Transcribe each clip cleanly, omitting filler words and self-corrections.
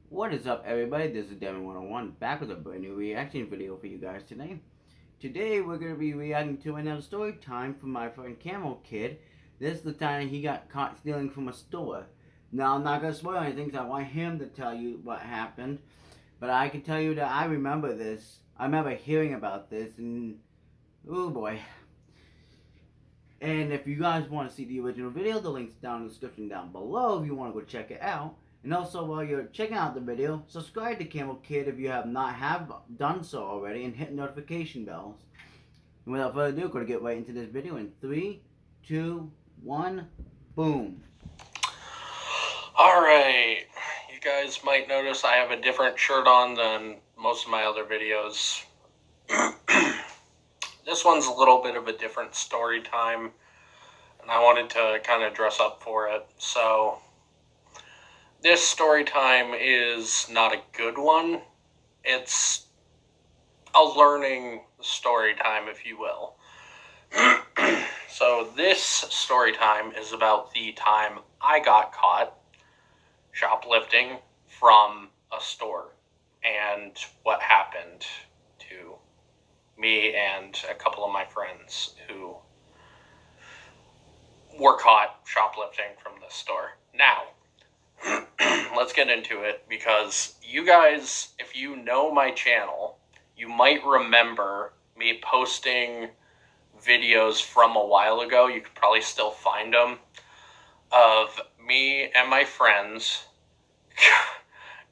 What is up, everybody? This is Deadman 101 back with a brand new reaction video for you guys today. Today we're going to be reacting to another story time from my friend Camel Kid. This is the time he got caught stealing from a store. Now, I'm not going to spoil anything because I want him to tell you what happened. But I can tell you that I remember this. I remember hearing about this and... oh boy. And if you guys want to see the original video, the link's down in the description down below if you want to go check it out. And also, while you're checking out the video, subscribe to Camel Kid if you have not done so already, and hit notification bells. And without further ado, we're going to get right into this video in 3, 2, 1, boom. Alright, you guys might notice I have a different shirt on than most of my other videos. This one's a little bit of a different story time, and I wanted to kind of dress up for it. So, this story time is not a good one. It's a learning story time, if you will. So, this story time is about the time I got caught shoplifting from a store and what happened to me and a couple of my friends who were caught shoplifting from the store. Now, let's get into it, because you guys, if you know my channel, you might remember me posting videos from a while ago. You could probably still find them, of me and my friends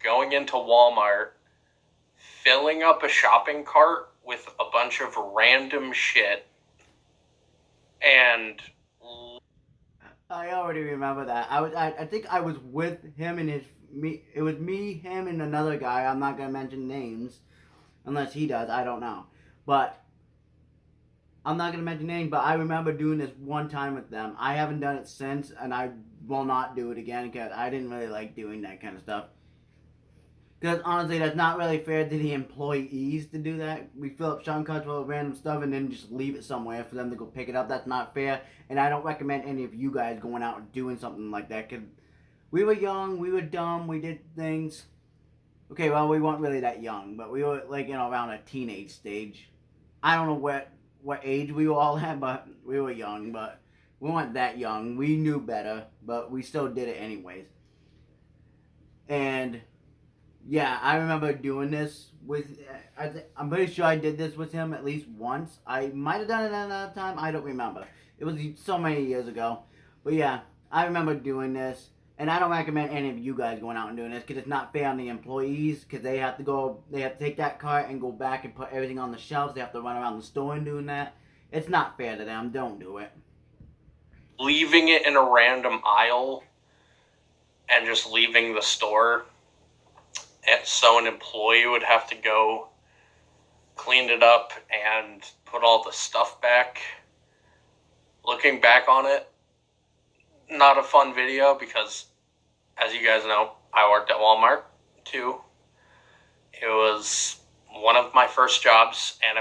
going into Walmart, filling up a shopping cart with a bunch of random shit, and I already remember that. I think I was with him and it was me, him, and another guy. I'm not gonna mention names, unless he does. I don't know, but I'm not gonna mention names. But I remember doing this one time with them. I haven't done it since, and I will not do it again because I didn't really like doing that kind of stuff. Because honestly, that's not really fair to the employees to do that. We fill up shopping carts with random stuff and then just leave it somewhere for them to go pick it up. That's not fair. And I don't recommend any of you guys going out and doing something like that. Because we were young, we were dumb, we did things. Okay, well, we weren't really that young. But we were, like, around a teenage stage. I don't know what age we were all at, but we were young. But we weren't that young. We knew better, but we still did it anyways. And... yeah, I remember doing this with, I'm pretty sure I did this with him at least once. I might have done it another time, I don't remember. It was so many years ago. But yeah, I remember doing this. And I don't recommend any of you guys going out and doing this, because it's not fair on the employees, because they have to take that cart and go back and put everything on the shelves. They have to run around the store and doing that. It's not fair to them. Don't do it. leaving it in a random aisle and just leaving the store. And so an employee would have to go clean it up and put all the stuff back. Looking back on it, not a fun video, because, as you guys know, I worked at Walmart too. It was one of my first jobs, and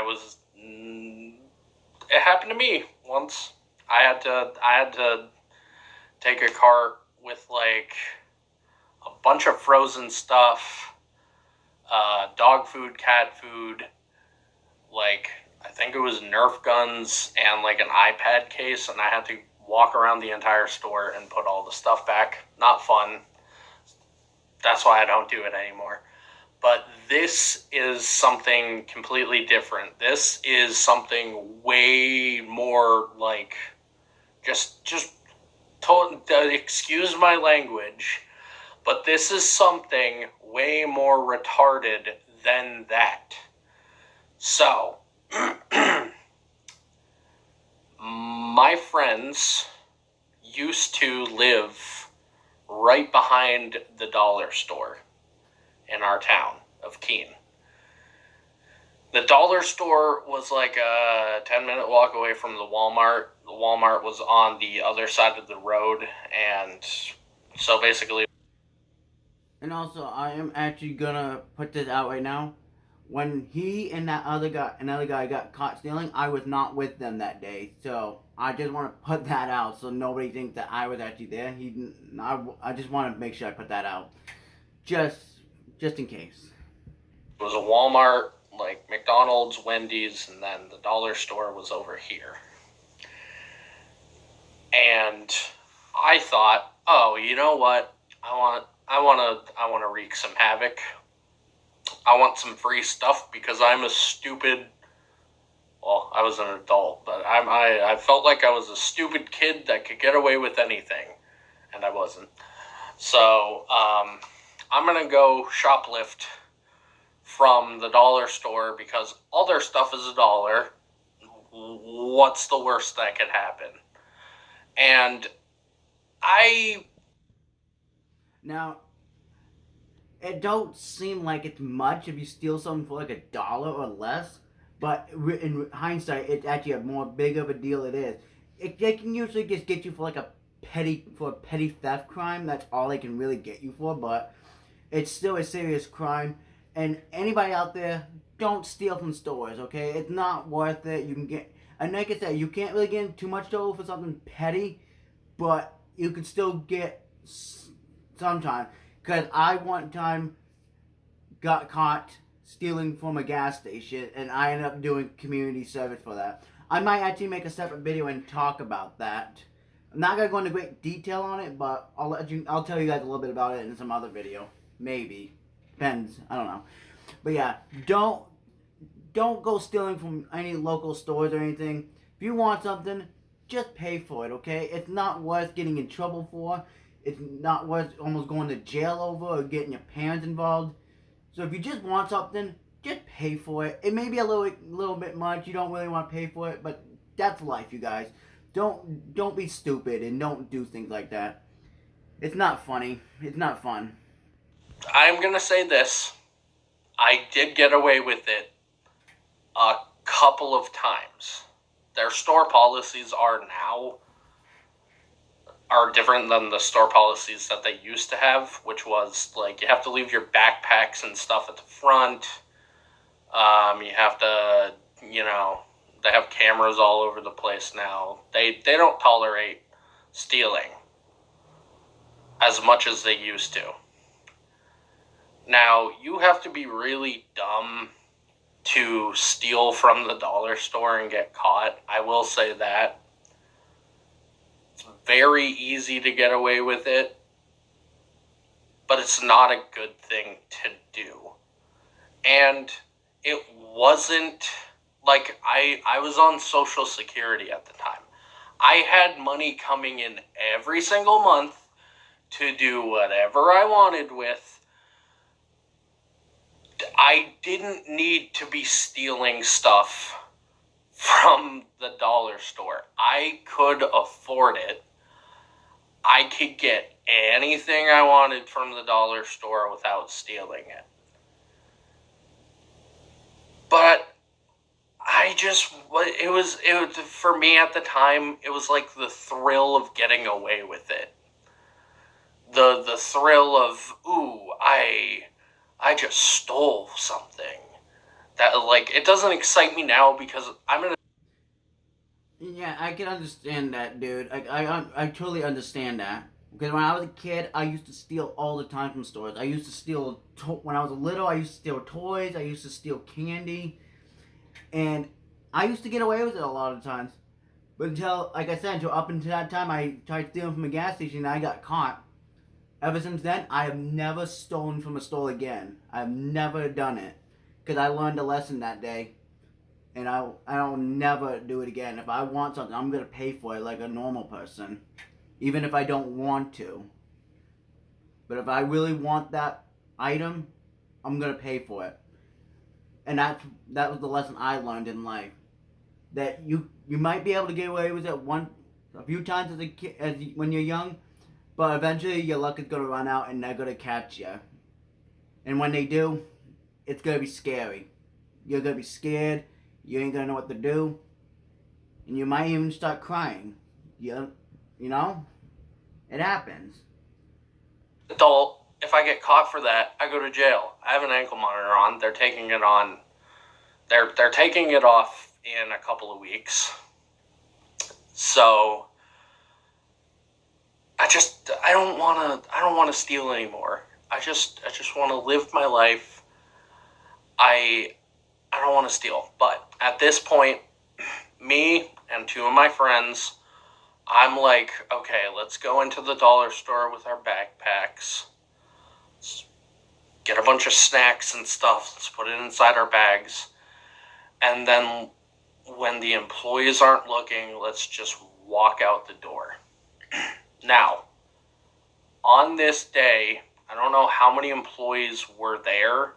it happened to me once. I had to take a cart with like a bunch of frozen stuff, dog food, cat food, like I think it was Nerf guns and like an iPad case, and I had to walk around the entire store and put all the stuff back. Not fun. That's why I don't do it anymore. But this is something completely different. This is something way more like excuse my language, but this is something way more retarded than that. So, my friends used to live right behind the dollar store in our town of Keene. The dollar store was like a 10-minute walk away from the Walmart. The Walmart was on the other side of the road, and so basically... And also, I am actually gonna put this out right now. When he and another guy got caught stealing, I was not with them that day. So, I just want to put that out so nobody thinks that I was actually there. I just want to make sure I put that out. Just just in case. It was a Walmart, like McDonald's, Wendy's, and then the dollar store was over here. And I thought, oh, you know what? I want to wreak some havoc. I want some free stuff because I'm a stupid. Well, I was an adult, but I felt like I was a stupid kid that could get away with anything, and I wasn't. So I'm gonna go shoplift from the dollar store because all their stuff is $1. What's the worst that could happen? And Now, it don't seem like it's much if you steal something for like $1 or less, but in hindsight, it's actually a more big of a deal it is. They can usually just get you for like a petty theft crime. That's all they can really get you for, but it's still a serious crime. And anybody out there, don't steal from stores, okay? It's not worth it. You can get, and like I said, you can't really get too much trouble for something petty, but you can still get sometime. Because I one time got caught stealing from a gas station, and I ended up doing community service for that. I might actually make a separate video and talk about that. I'm not gonna go into great detail on it, but I'll tell you guys a little bit about it in some other video. Maybe. Depends. I don't know. But yeah, don't go stealing from any local stores or anything. If you want something, just pay for it, okay? It's not worth getting in trouble for. It's not worth almost going to jail over or getting your parents involved. So if you just want something, just pay for it. It may be a little bit much. You don't really want to pay for it, but that's life, you guys. Don't be stupid and don't do things like that. It's not funny. It's not fun. I'm gonna say this. I did get away with it a couple of times. Their store policies are different than the store policies that they used to have, which was like you have to leave your backpacks and stuff at the front. You have to, they have cameras all over the place now. They don't tolerate stealing as much as they used to. Now, you have to be really dumb to steal from the dollar store and get caught. I will say that. It's very easy to get away with it, but it's not a good thing to do. And it wasn't like I was on Social Security at the time. I had money coming in every single month to do whatever I wanted with. I didn't need to be stealing stuff from the dollar store. I could afford it. I could get anything I wanted from the dollar store without stealing it. But it was for me at the time, it was like the thrill of getting away with it. The thrill of, ooh, I just stole something. That, like, it doesn't excite me now because I'm gonna... Yeah, I can understand that, dude. I totally understand that. Because when I was a kid, I used to steal all the time from stores. I used to steal, when I was little, I used to steal toys. I used to steal candy. And I used to get away with it a lot of times. But until, like I said, until up until that time, I tried stealing from a gas station and I got caught. Ever since then, I have never stolen from a store again. I've never done it. Because I learned a lesson that day. And I'll never do it again. If I want something, I'm going to pay for it like a normal person. Even if I don't want to. But if I really want that item, I'm going to pay for it. And that was the lesson I learned in life. That you might be able to get away with it a few times as a kid, when you're young. But eventually your luck is going to run out and they're going to catch you. And when they do, it's going to be scary. You're going to be scared. You ain't going to know what to do. And you might even start crying. You know? It happens. Adult, if I get caught for that, I go to jail. I have an ankle monitor on. They're taking it on. They're taking it off in a couple of weeks. So I don't want to steal anymore. I just want to live my life. I don't want to steal. But at this point, me and two of my friends, I'm like, okay, let's go into the dollar store with our backpacks. Let's get a bunch of snacks and stuff. Let's put it inside our bags. And then when the employees aren't looking, let's just walk out the door. Now, on this day, I don't know how many employees were there,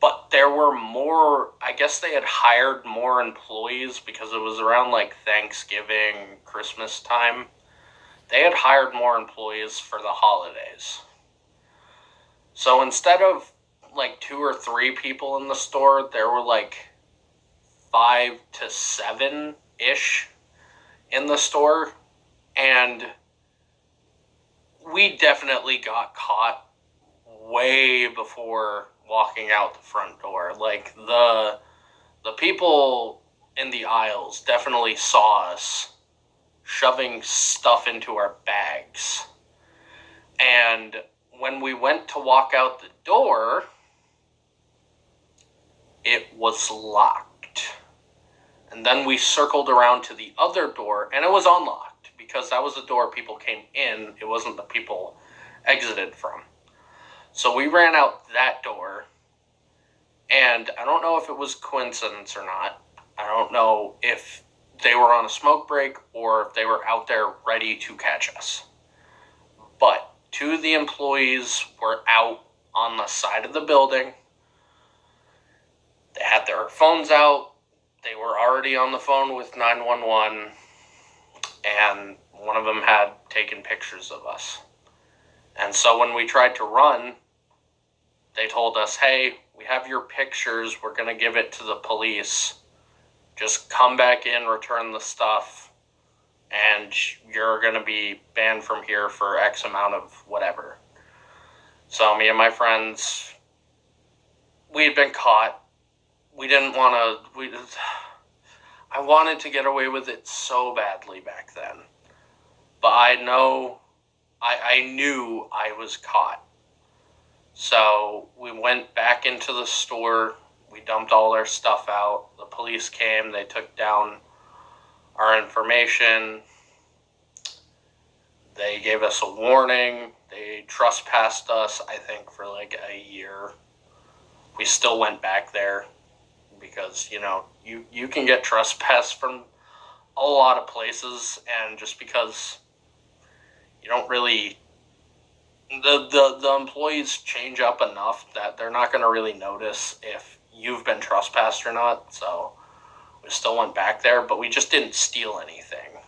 but there were more. I guess they had hired more employees because it was around like Thanksgiving, Christmas time. They had hired more employees for the holidays. So instead of like 2 or 3 people in the store, there were like 5 to 7-ish in the store. And we definitely got caught way before walking out the front door. Like the people in the aisles definitely saw us shoving stuff into our bags. And when we went to walk out the door, it was locked. And then we circled around to the other door, and it was unlocked because that was the door people came in. It wasn't the people exited from. So we ran out that door, and I don't know if it was coincidence or not. I don't know if they were on a smoke break or if they were out there ready to catch us. But 2 of the employees were out on the side of the building. They had their phones out. They were already on the phone with 911, and one of them had taken pictures of us. And so when we tried to run, they told us, hey, we have your pictures. We're going to give it to the police. Just come back in, return the stuff, and you're going to be banned from here for X amount of whatever. So me and my friends, we had been caught. We didn't want to... I wanted to get away with it so badly back then. But I knew I was caught. So we went back into the store. We dumped all our stuff out. The police came. They took down our information. They gave us a warning. They trespassed us, I think, for like a year. We still went back there because, you can get trespassed from a lot of places, and just because you don't really... The employees change up enough that they're not going to really notice if you've been trespassed or not. So we still went back there, but we just didn't steal anything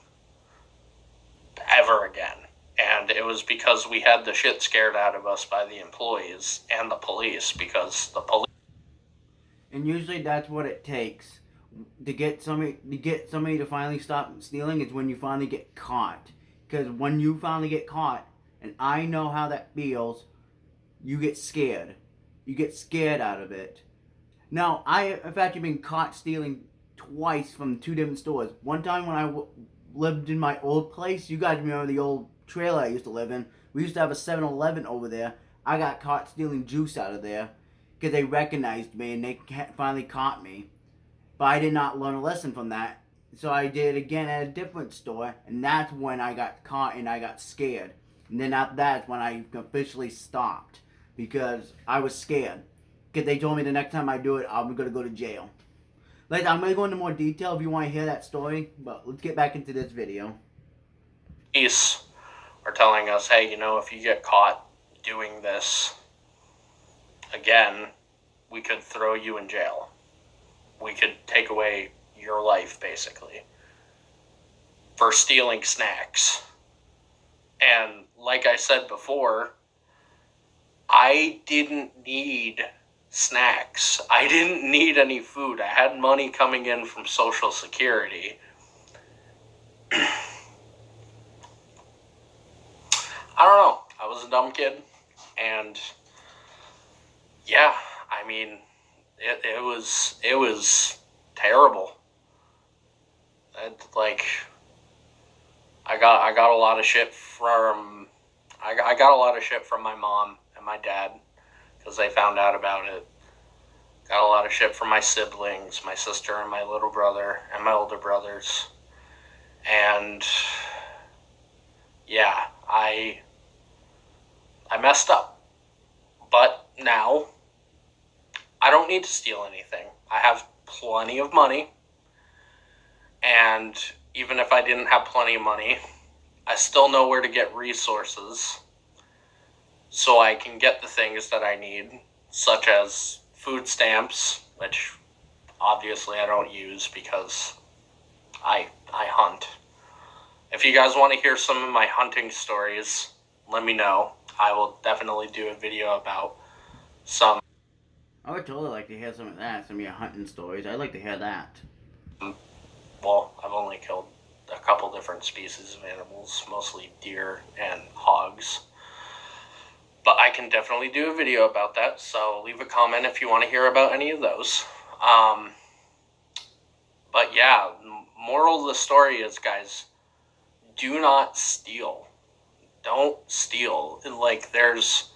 ever again. And it was because we had the shit scared out of us by the employees and the police, because the police... And usually that's what it takes to get somebody to finally stop stealing, is when you finally get caught. Because when you finally get caught, and I know how that feels, you get scared. You get scared out of it. Now, I've actually been caught stealing twice from 2 different stores. One time when I lived in my old place, you guys remember the old trailer I used to live in. We used to have a 7-Eleven over there. I got caught stealing juice out of there because they recognized me and they finally caught me. But I did not learn a lesson from that. So I did it again at a different store, and that's when I got caught and I got scared. And then after that's when I officially stopped, because I was scared. Because they told me the next time I do it, I'm going to go to jail. I'm going to go into more detail if you want to hear that story, but let's get back into this video. Police are telling us, hey, if you get caught doing this again, we could throw you in jail. We could take away your life, basically, for stealing snacks. And like I said before, I didn't need snacks. I didn't need any food. I had money coming in from Social Security. I don't know. I was a dumb kid. And yeah, I mean, it was terrible. I got a lot of shit from I got a lot of shit from my mom and my dad because they found out about it. Got a lot of shit from my siblings, my sister and my little brother and my older brothers. And yeah, I messed up. But now I don't need to steal anything. I have plenty of money. And even if I didn't have plenty of money, I still know where to get resources so I can get the things that I need, such as food stamps, which obviously I don't use because I hunt. If you guys want to hear some of my hunting stories, let me know. I will definitely do a video about some. I would totally like to hear some of that, some of your hunting stories. I'd like to hear that. Well, I've only killed a couple different species of animals, mostly deer and hogs. But I can definitely do a video about that, so leave a comment if you want to hear about any of those. But yeah, moral of the story is, guys, do not steal. Don't steal. Like, there's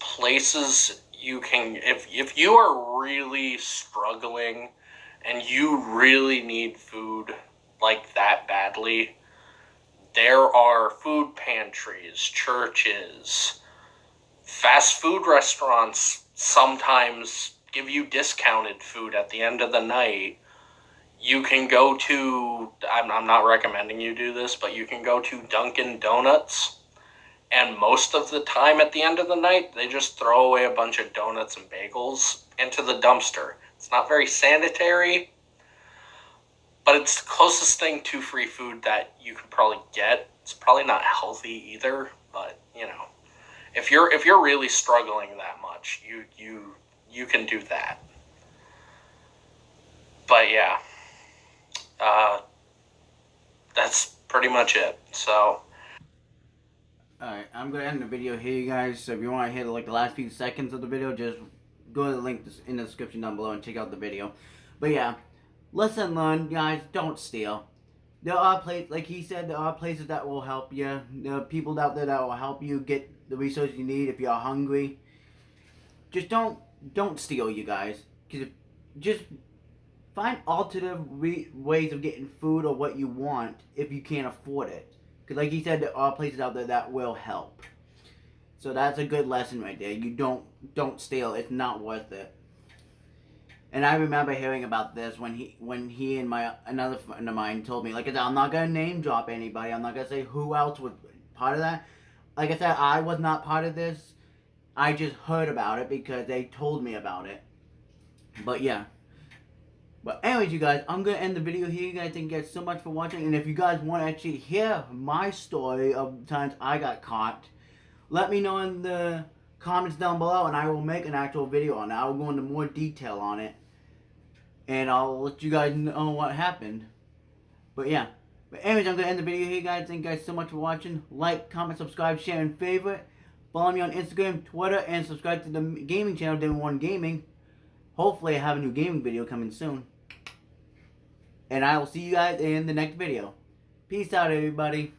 places you can, if you are really struggling and you really need food like that badly, there are food pantries, churches, fast food restaurants sometimes give you discounted food at the end of the night. You can go to, I'm not recommending you do this, but you can go to Dunkin' Donuts, and most of the time at the end of the night, they just throw away a bunch of donuts and bagels into the dumpster. It's not very sanitary, but it's the closest thing to free food that you can probably get. It's probably not healthy either, but you know, if you're really struggling that much, you can do that. But yeah, that's pretty much it. So. Alright, I'm going to end the video here, you guys. So if you want to hear like the last few seconds of the video, just go to the link in the description down below and check out the video. But yeah, lesson learned, guys, don't steal. There are places, like he said, there are places that will help you. There are people out there that will help you get the resources you need if you're hungry. Just don't steal, you guys. Just find alternative ways of getting food or what you want if you can't afford it. Because like he said, there are places out there that will help. So that's a good lesson right there. You don't steal. It's not worth it. And I remember hearing about this when he and another friend of mine told me. Like I said, I'm not gonna name drop anybody. I'm not gonna say who else was part of that. Like I said, I was not part of this. I just heard about it because they told me about it. But yeah. But anyways, you guys, I'm going to end the video here. You guys, thank you guys so much for watching. And if you guys want to actually hear my story of times I got caught, let me know in the comments down below, and I will make an actual video on it. I will go into more detail on it. And I'll let you guys know what happened. But yeah. But anyways, I'm going to end the video here, guys. Thank you guys so much for watching. Like, comment, subscribe, share, and favorite. Follow me on Instagram, Twitter, and subscribe to the gaming channel, Deadman Gaming. Hopefully, I have a new gaming video coming soon. And I will see you guys in the next video. Peace out, everybody.